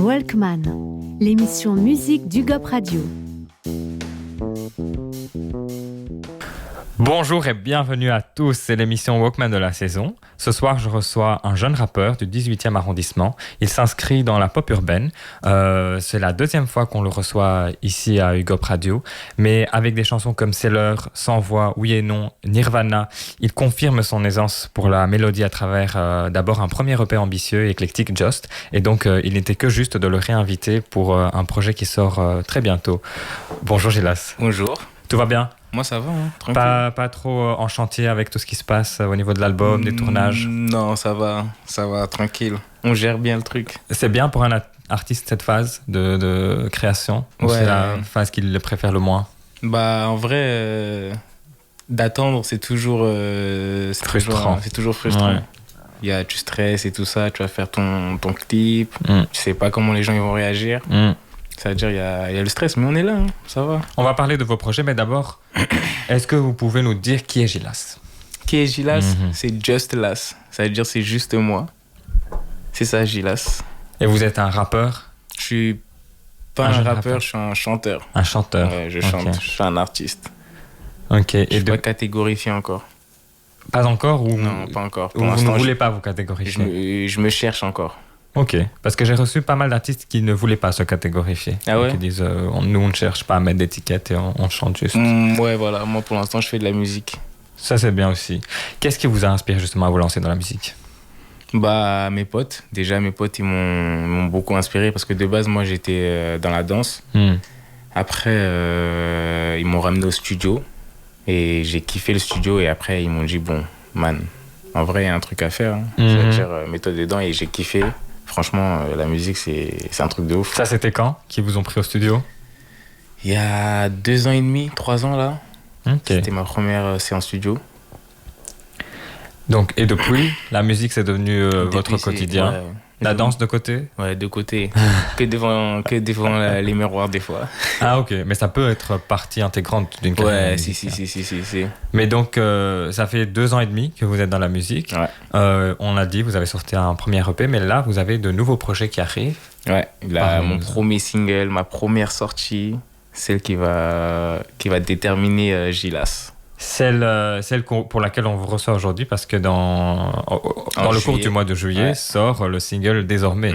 Walkman, l'émission musique du GOP Radio. Bonjour et bienvenue à tous, c'est l'émission Walkman de la saison. Ce soir, je reçois un jeune rappeur du 18e arrondissement. Il s'inscrit dans la pop urbaine. C'est la deuxième fois qu'on le reçoit ici à UGOP Radio. Mais avec des chansons comme C'est l'heure, Sans voix, Oui et non, Nirvana, il confirme son aisance pour la mélodie à travers d'abord un premier EP ambitieux et éclectique, Just. Et donc, il n'était que juste de le réinviter pour un projet qui sort très bientôt. Bonjour Gilas. Bonjour. Tout va bien ? Moi ça va, tranquille. Pas trop en chantier avec tout ce qui se passe au niveau de l'album, des tournages? Non, ça va, tranquille. On gère bien le truc. C'est bien pour un artiste cette phase de création? Ou c'est la phase qu'il préfère le moins? Bah en vrai, d'attendre c'est toujours frustrant. C'est toujours frustrant. Ouais. Tu stresses et tout ça, tu vas faire ton clip, tu sais pas comment les gens ils vont réagir. C'est-à-dire il y a le stress, mais on est là, hein, ça va. On va parler de vos projets, mais d'abord, est-ce que vous pouvez nous dire qui est Gilas? Qui est Gilas? C'est Just Las, ça veut dire c'est juste moi. C'est ça, Gilas. Et vous êtes un rappeur? Je suis pas un rappeur, je suis un chanteur. Un chanteur? Ouais, je chante, je suis un artiste. Ok. Je suis pas catégorifié encore. Pas encore ou... Non, pas encore. Pour vous ne voulez pas vous catégorifier? Je me cherche encore. Ok, parce que j'ai reçu pas mal d'artistes qui ne voulaient pas se catégorifier. Ah ouais? Qui disent, nous on ne cherche pas à mettre d'étiquette et on chante juste. Ouais, voilà, moi pour l'instant je fais de la musique. Ça c'est bien aussi. Qu'est-ce qui vous a inspiré justement à vous lancer dans la musique? Bah mes potes, déjà mes potes ils m'ont beaucoup inspiré parce que de base moi j'étais dans la danse. Après ils m'ont ramené au studio et j'ai kiffé le studio et après ils m'ont dit bon man, en vrai il y a un truc à faire, hein. C'est-à-dire mets-toi dedans et j'ai kiffé. Franchement, la musique, c'est un truc de ouf. Ça, c'était quand qu'ils vous ont pris au studio? Il y a 2 ans et demi, 3 ans là. Okay. C'était ma première séance studio. Donc, et depuis, la musique, c'est devenu votre quotidien. Ouais. La danse de côté? Ouais, de côté. que devant les miroirs des fois. Ah ok, mais ça peut être partie intégrante d'une carrière. Ouais, si. Mais donc, ça fait 2 ans et demi que vous êtes dans la musique. Ouais. On l'a dit, vous avez sorti un premier EP, mais là, vous avez de nouveaux projets qui arrivent. Ouais, là, mon premier single, ma première sortie, celle qui va déterminer Gilas. Celle pour laquelle on vous reçoit aujourd'hui, parce que dans le cours du mois de juillet sort le single Désormais.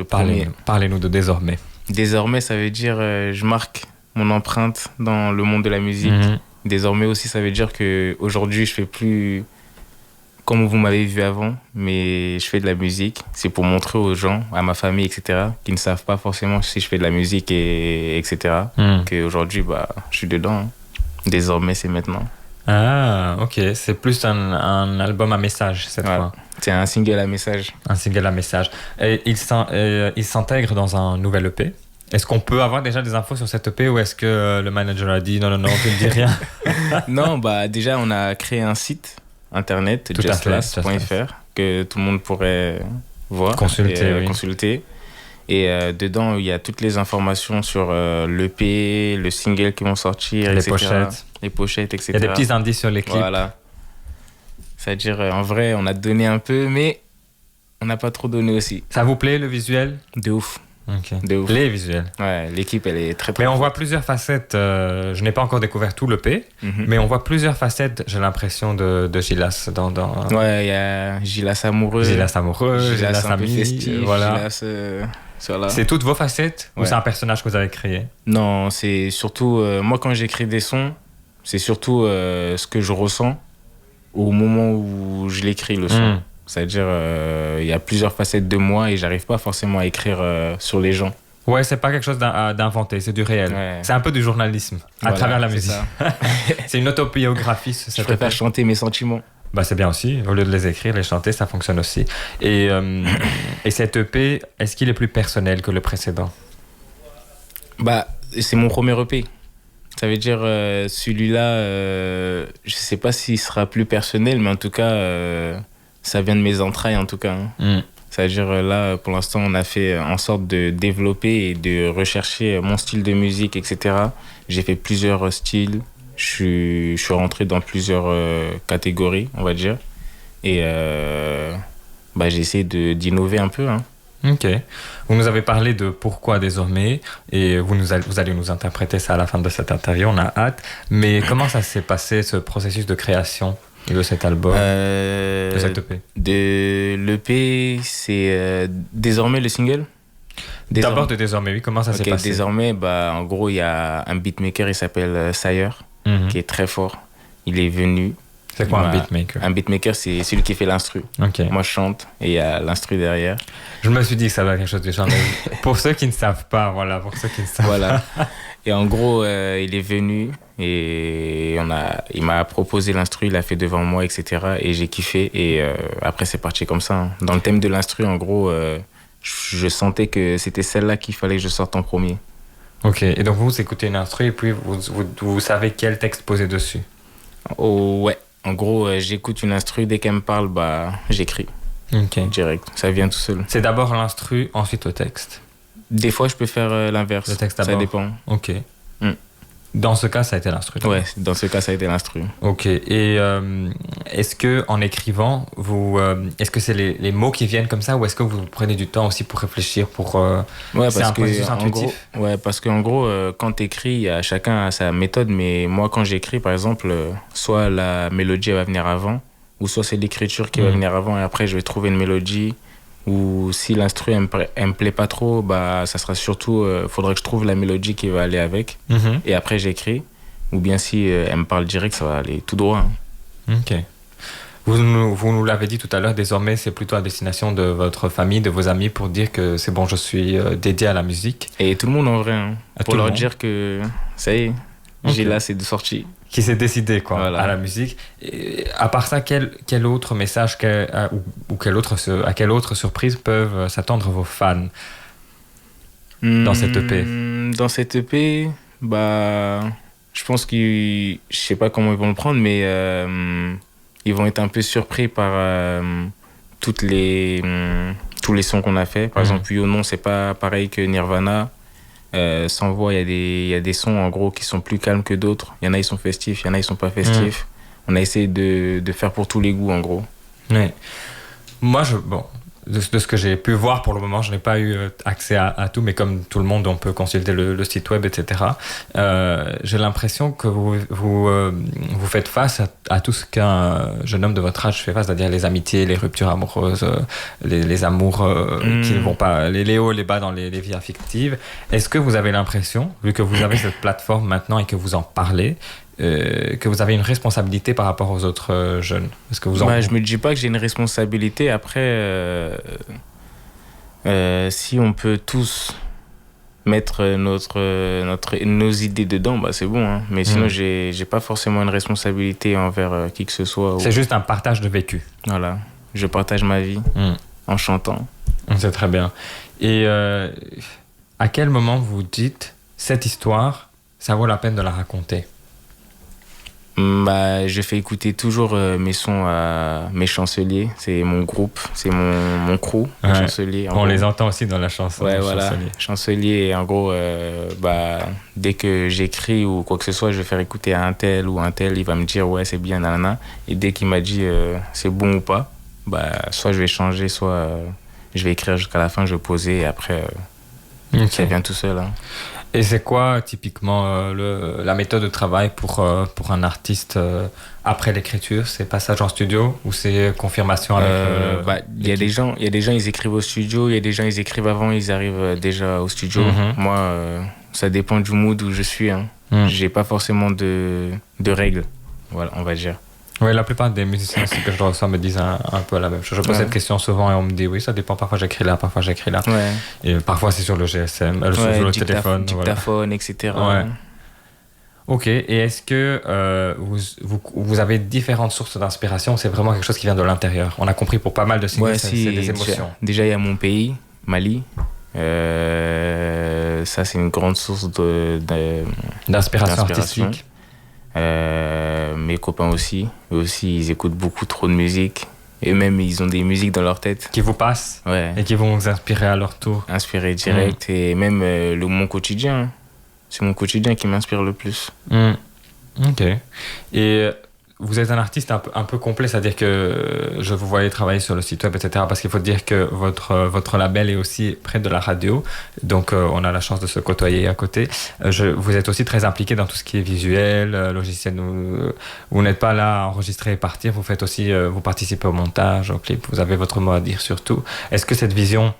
Parlez-nous de Désormais. Désormais, ça veut dire je marque mon empreinte dans le monde de la musique. Désormais aussi, ça veut dire qu'aujourd'hui, je fais plus comme vous m'avez vu avant, mais je fais de la musique. C'est pour montrer aux gens, à ma famille, etc., qui ne savent pas forcément si je fais de la musique, etc., qu'aujourd'hui, bah, je suis dedans. Hein. Désormais, c'est maintenant. Ah, ok. C'est plus un album à message cette fois. C'est un single à message. Un single à message. Et il s'intègre dans un nouvel EP. Est-ce qu'on peut avoir déjà des infos sur cet EP ou est-ce que le manager a dit non, tu ne dis rien? Non, bah déjà, on a créé un site internet, justlas.fr, que tout le monde pourrait voir, consulter. Et dedans, il y a toutes les informations sur l'EP, le single qui vont sortir, etc. Les pochettes, etc. Il y a des petits indices sur les clips. Voilà. C'est-à-dire, en vrai, on a donné un peu, mais on n'a pas trop donné aussi. Ça vous plaît, le visuel? De ouf. Okay. De ouf. Les visuels. Ouais, l'équipe, elle est très Mais on voit plusieurs facettes. Je n'ai pas encore découvert tout l'EP, mais on voit plusieurs facettes, j'ai l'impression, de Gilas. Ouais, il y a Gilas amoureux. Gilas ami. Festif, voilà. Gilas... Voilà. C'est toutes vos facettes ou c'est un personnage que vous avez créé? Non, c'est surtout... moi, quand j'écris des sons, c'est surtout ce que je ressens au moment où je l'écris, le son. C'est-à-dire, il y a plusieurs facettes de moi et j'arrive pas forcément à écrire sur les gens. Ouais, c'est pas quelque chose d'inventé, c'est du réel. Ouais. C'est un peu du journalisme à travers la musique. C'est une autobiographie. Je préfère chanter mes sentiments. Bah, c'est bien aussi, au lieu de les écrire, les chanter, ça fonctionne aussi. Et cet EP, est-ce qu'il est plus personnel que le précédent? Bah, c'est mon premier EP. Ça veut dire, celui-là, je sais pas s'il sera plus personnel, mais en tout cas, ça vient de mes entrailles, en tout cas. C'est-à-dire, là, pour l'instant, on a fait en sorte de développer et de rechercher mon style de musique, etc. J'ai fait plusieurs styles. Je suis rentré dans plusieurs catégories, on va dire. Et j'ai essayé d'innover un peu. Hein. Ok. Vous nous avez parlé de pourquoi désormais et vous allez nous interpréter ça à la fin de cette interview, on a hâte. Mais comment ça s'est passé, ce processus de création de cet album, de cette EP? De l'EP, c'est désormais le single. D'abord de désormais, oui. Comment ça s'est passé? Désormais, en gros, il y a un beatmaker, il s'appelle Sire, qui est très fort. Il est venu. C'est quoi un beatmaker? Un beatmaker, c'est celui qui fait l'instru. Okay. Moi, je chante et il y a l'instru derrière. Je me suis dit que ça va être quelque chose de genre. Pour ceux qui ne savent pas, voilà, pour ceux qui ne savent voilà. pas. Et en gros, il est venu et il m'a proposé l'instru, il a fait devant moi, etc. Et j'ai kiffé. Et après, c'est parti comme ça. Hein. Dans le thème de l'instru, en gros, je sentais que c'était celle-là qu'il fallait que je sorte en premier. Ok. Et donc, vous écoutez une instru et puis vous savez quel texte poser dessus? Oh, ouais. En gros, j'écoute une instru, dès qu'elle me parle, j'écris. Ok. Direct. Ça vient tout seul. C'est d'abord l'instru, ensuite le texte. Des fois, je peux faire l'inverse. Le texte d'abord. Ça dépend. Ok. Dans ce cas, ça a été l'instru. Ouais, dans ce cas, ça a été l'instru. Ok. Et est-ce que en écrivant, est-ce que c'est les mots qui viennent comme ça, ou est-ce que vous prenez du temps aussi pour réfléchir, c'est un processus intuitif? Parce qu'en gros, quand t'écris, chacun a sa méthode, mais moi, quand j'écris, par exemple, soit la mélodie va venir avant, ou soit c'est l'écriture qui va venir avant, et après, je vais trouver une mélodie. Ou si l'instru elle me plaît pas trop, ça sera surtout faudrait que je trouve la mélodie qui va aller avec, et après j'écris. Ou bien si elle me parle direct, ça va aller tout droit. Hein. Ok. Vous nous l'avez dit tout à l'heure, désormais c'est plutôt à destination de votre famille, de vos amis, pour dire que c'est bon, je suis dédié à la musique. Et tout le monde en vrai, hein, pour leur dire que ça y est, j'ai là, c'est de sortie. Qui s'est décidé voilà. à la musique. Et à part ça, quel autre message ou à quelle autre surprise peuvent s'attendre vos fans dans cette EP? Dans cette EP, je pense je sais pas comment ils vont le prendre, mais ils vont être un peu surpris par tous les sons qu'on a fait. Par exemple, Oui ou Non, c'est pas pareil que Nirvana. Sans voix, il y a des sons en gros qui sont plus calmes que d'autres. Il y en a, ils sont festifs, il y en a, ils sont pas festifs. On a essayé de faire pour tous les goûts en gros. Oui. Moi, de ce que j'ai pu voir pour le moment, je n'ai pas eu accès à tout, mais comme tout le monde, on peut consulter le site web, etc. J'ai l'impression que vous faites face à tout ce qu'un jeune homme de votre âge fait face, c'est-à-dire les amitiés, les ruptures amoureuses, les amours qui ne vont pas, les hauts et les bas dans les vies affectives. Est-ce que vous avez l'impression, vu que vous avez cette plateforme maintenant et que vous en parlez, que vous avez une responsabilité par rapport aux autres jeunes? Est-ce que je me dis pas que j'ai une responsabilité. Après, si on peut tous mettre nos idées dedans, c'est bon. Hein. Mais sinon, j'ai pas forcément une responsabilité envers qui que ce soit. C'est juste un partage de vécu. Voilà. Je partage ma vie en chantant. C'est très bien. Et à quel moment vous dites, cette histoire, ça vaut la peine de la raconter? Je fais écouter toujours mes sons à mes chanceliers. C'est mon groupe, c'est mon crew, chancelier. On les entend aussi dans la chanson. Ouais, voilà. Chancelier, en gros, dès que j'écris ou quoi que ce soit, je vais faire écouter à un tel ou un tel, il va me dire ouais, c'est bien, nanana. Et dès qu'il m'a dit c'est bon ou pas, soit je vais changer, soit je vais écrire jusqu'à la fin, je vais poser et après, ça vient tout seul. Hein. Et c'est quoi typiquement la méthode de travail pour un artiste après l'écriture? C'est passage en studio ou c'est confirmation avec il y a des gens, ils écrivent au studio, il y a des gens, ils écrivent avant, ils arrivent déjà au studio. Moi, ça dépend du mood où je suis. Hein. J'ai pas forcément de règles, voilà, on va dire. Oui, la plupart des musiciens que je reçois me disent un peu la même chose. Je pose cette question souvent et on me dit oui, ça dépend. Parfois j'écris là, parfois j'écris là. Ouais. Et parfois c'est sur le GSM, sur le téléphone. Dictaphone, etc. Ouais. Ok. Et est-ce que vous avez différentes sources d'inspiration? C'est vraiment quelque chose qui vient de l'intérieur. On a compris pour pas mal de signes, c'est des émotions. Déjà, il y a mon pays, Mali. Ça, c'est une grande source d'inspiration artistique. Mes copains aussi. Eux aussi, ils écoutent beaucoup trop de musique. Et même, ils ont des musiques dans leur tête. Qui vous passent et qui vont vous inspirer à leur tour. Inspirer direct. Et même mon quotidien. C'est mon quotidien qui m'inspire le plus. Ok. Et vous êtes un artiste un peu complet, c'est-à-dire que je vous voyais travailler sur le site web, etc. Parce qu'il faut dire que votre label est aussi près de la radio, donc on a la chance de se côtoyer à côté. Vous êtes aussi très impliqué dans tout ce qui est visuel, logiciel. Vous n'êtes pas là à enregistrer et partir, vous faites aussi, vous participez au montage, au clip, vous avez votre mot à dire surtout. Est-ce que cette vision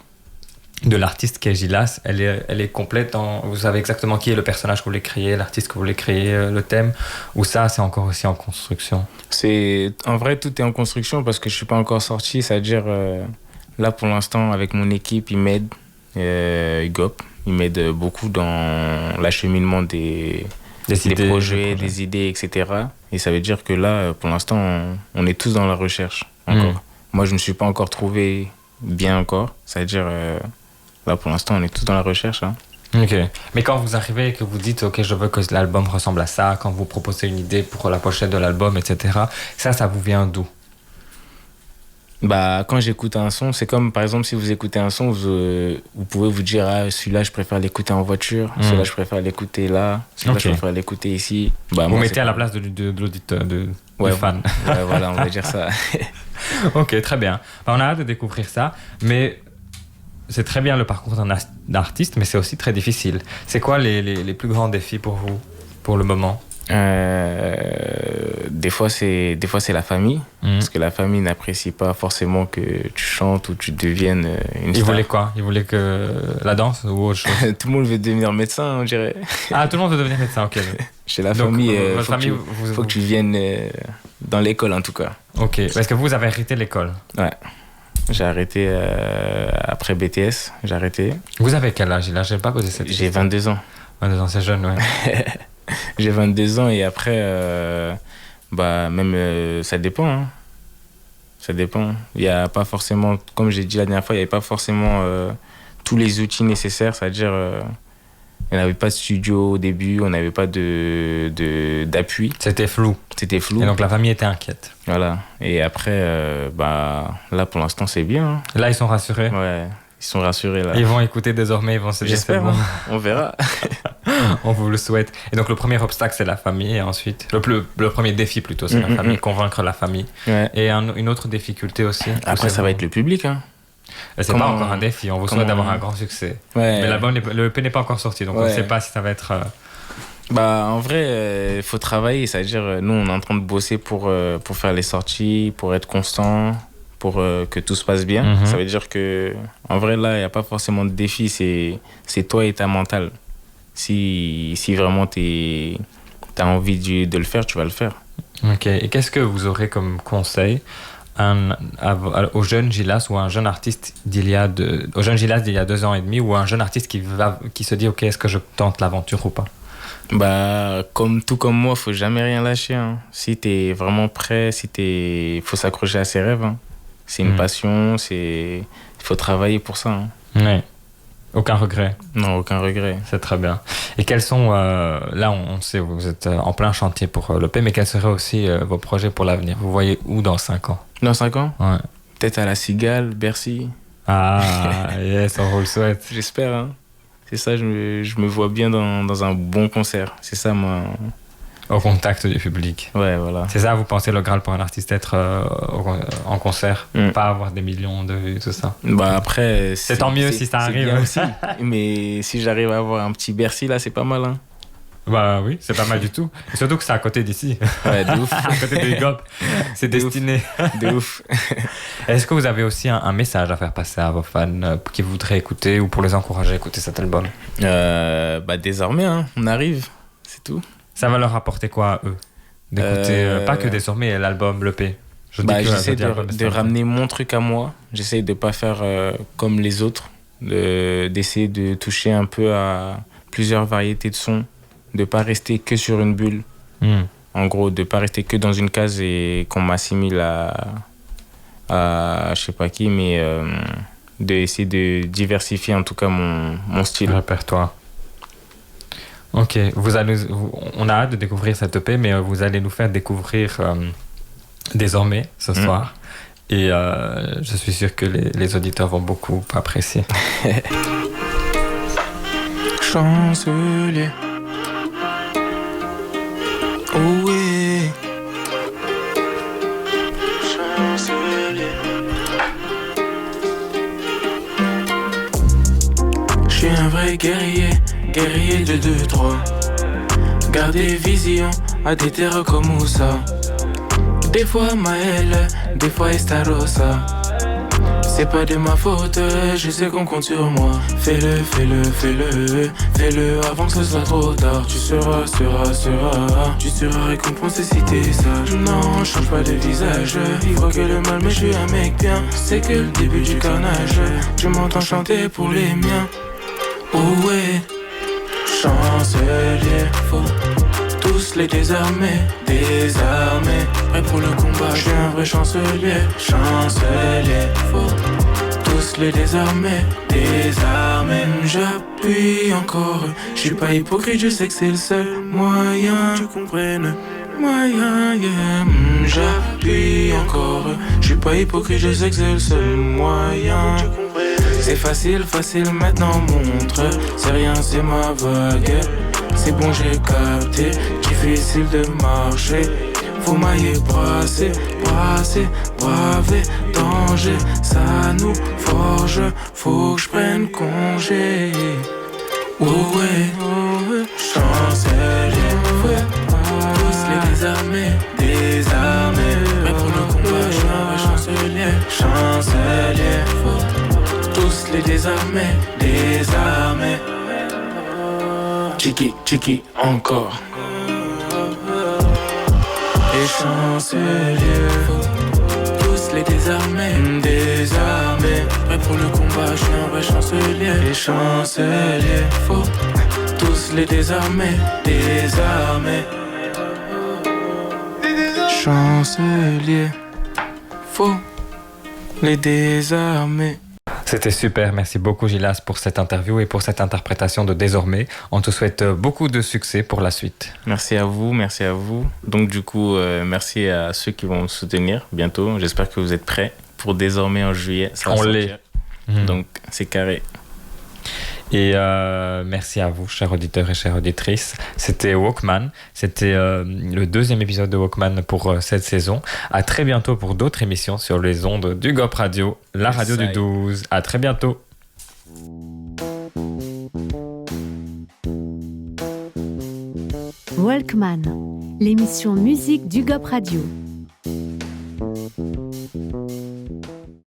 de l'artiste qui est Gilas, elle est complète vous savez exactement qui est le personnage que vous voulez créer, l'artiste que vous voulez créer, le thème, ou ça c'est encore aussi en construction? En vrai, tout est en construction parce que je suis pas encore sorti, c'est-à-dire là pour l'instant avec mon équipe, ils m'aident, Gop, ils m'aident beaucoup dans l'acheminement des projets, des idées, etc. Et ça veut dire que là, pour l'instant, on est tous dans la recherche encore. Moi, je ne me suis pas encore trouvé bien encore, c'est-à-dire là, pour l'instant, on est tous dans la recherche. Hein. Ok. Mais quand vous arrivez et que vous dites, ok, je veux que l'album ressemble à ça, quand vous proposez une idée pour la pochette de l'album, etc., ça vous vient d'où? Bah, quand j'écoute un son, c'est comme, par exemple, si vous écoutez un son, vous pouvez vous dire, ah, celui-là, je préfère l'écouter en voiture, celui-là, je préfère l'écouter là, celui-là, je préfère l'écouter ici. Bah, vous mettez à la place de l'auditeur, du fan. Ouais, voilà, on va dire ça. Ok, très bien. On a hâte de découvrir ça, mais c'est très bien le parcours d'un artiste, mais c'est aussi très difficile. C'est quoi les plus grands défis pour vous, pour le moment? Des fois c'est la famille, parce que la famille n'apprécie pas forcément que tu chantes ou tu deviennes une star. Ils voulaient quoi? Ils voulaient que la danse ou autre chose? Tout le monde veut devenir médecin, on dirait. Ah, tout le monde veut devenir médecin, ok. Chez la famille, faut que tu viennes dans l'école en tout cas. Ok, parce que vous avez arrêté l'école? Ouais, j'ai arrêté après BTS, j'ai arrêté. Vous avez quel âge là? J'ai pas posé cette question. J'ai 22 ans. 22 ans, c'est jeune, ouais. J'ai 22 ans et après, bah, même ça dépend. Hein. Ça dépend. Il n'y a pas forcément, comme j'ai dit la dernière fois, il n'y avait pas forcément tous les outils nécessaires. C'est-à-dire, il n'y avait pas de studio au début, on n'avait pas d'appui. C'était flou. C'était flou. Et donc la famille était inquiète. Voilà. Et après, bah, là pour l'instant, c'est bien. Hein. Là, ils sont rassurés. Ouais. Ils sont rassurés là. Ils vont écouter désormais, ils vont se dire j'espère, c'est bon. On verra. On vous le souhaite. Et donc le premier obstacle c'est la famille et ensuite le premier défi plutôt c'est la famille, convaincre la famille. Ouais. Et une autre difficulté aussi. Après ça va être le public. Hein. Et c'est pas encore un défi, on vous souhaite d'avoir un grand succès. Ouais. Mais l'album, le EP n'est pas encore sorti donc on ne sait pas si ça va être... Bah en vrai il faut travailler, c'est-à-dire nous on est en train de bosser pour faire les sorties, pour être constant. Pour que tout se passe bien. Ça veut dire que en vrai là il n'y a pas forcément de défi, c'est toi et ta mentale. Si vraiment t'as envie de le faire, tu vas le faire. Ok, et qu'est-ce que vous aurez comme conseil au jeune Gilas ou un jeune artiste au jeune Gilas d'il y a 2 ans et demi ou un jeune artiste qui se dit ok, est-ce que je tente l'aventure ou pas? Bah tout comme moi, faut jamais rien lâcher. Hein. Si t'es vraiment prêt, faut s'accrocher à ses rêves. Hein. C'est une passion, il faut travailler pour ça. Hein. Ouais. Aucun regret? Non, aucun regret. C'est très bien. Et quels sont, là on sait, vous êtes en plein chantier pour l'EP, mais quels seraient aussi vos projets pour l'avenir? Vous voyez où dans 5 ans? Dans 5 ans? Ouais. Peut-être à la Cigale, Bercy. Ah, yes, on vous le souhaite. J'espère, hein. C'est ça, je me vois bien dans un bon concert. C'est ça, moi... Au contact du public. Ouais, voilà. C'est ça, vous pensez le Graal pour un artiste, être en concert, pas avoir des millions de vues, tout ça? Bah après... C'est tant mieux si ça arrive. Bien aussi. Mais si j'arrive à avoir un petit Bercy, là, c'est pas mal, hein. Bah oui, c'est pas mal du tout. Et surtout que c'est à côté d'ici. Ouais, de ouf. À côté de Hip-Hop. C'est destiné. De ouf. Est-ce que vous avez aussi un message à faire passer à vos fans qui voudraient écouter ou pour les encourager à écouter cet album? Bah désormais, hein, on arrive, c'est tout. Ça va leur apporter quoi à eux d'écouter, pas que désormais l'album, l'EP? J'essaie de ramener mon truc à moi. J'essaie de pas faire comme les autres, d'essayer de toucher un peu à plusieurs variétés de sons, de pas rester que sur une bulle. En gros, de pas rester que dans une case et qu'on m'assimile à je sais pas qui, mais d'essayer de diversifier en tout cas mon style. Répertoire. Ok, on a hâte de découvrir cette EP, mais vous allez nous faire découvrir désormais ce soir. Et je suis sûr que les auditeurs vont beaucoup apprécier. Chancelier. Oh oui. vrai guerrier, guerrier de 2-3. Garder vision à des terres comme Moussa. Des fois Maël, des fois Estarossa. C'est pas de ma faute, je sais qu'on compte sur moi. Fais-le, fais-le, fais-le, fais-le avant que ce soit trop tard. Tu seras récompensé si t'es sage. Non, change pas de visage, il voit que le mal mais je suis un mec bien. C'est que le début du carnage, je m'entends chanter pour les miens. Oh ouais, chancelier, faut tous les désarmer, prêt pour le combat, je suis un vrai chancelier, faut tous les désarmer, j'appuie encore, je suis pas hypocrite, je sais que c'est le seul moyen, tu comprennes, moyen, yeah. J'appuie encore, je suis pas hypocrite, je sais que c'est le seul moyen, tu comprennes. C'est facile, facile, maintenant montre, c'est rien, c'est ma vague. C'est bon, j'ai capté, difficile de marcher. Faut mailler, brasser, brasser, braver, danger. Ça nous forge, faut que je prenne congé. Oh ouais, chancelier, faut tous les désarmer, prêt pour le combat, je suis un vrai chancelier, faut tous les désarmer. Chiki, chiki, encore. Et chancelier, tous les désarmer, prêt pour le combat, je suis un vrai chancelier. Et chancelier, faut tous les désarmer. Chancelier, faut les désarmer. C'était super, merci beaucoup Gilas pour cette interview et pour cette interprétation de Désormais. On te souhaite beaucoup de succès pour la suite. Merci à vous. Donc du coup, merci à ceux qui vont me soutenir bientôt. J'espère que vous êtes prêts pour Désormais en juillet. Ça va sortir. Donc c'est carré. Et merci à vous, chers auditeurs et chères auditrices. C'était Walkman. C'était le deuxième épisode de Walkman pour cette saison. À très bientôt pour d'autres émissions sur les ondes du GOP Radio, la radio du 12. À très bientôt. Walkman, l'émission musique du GOP Radio.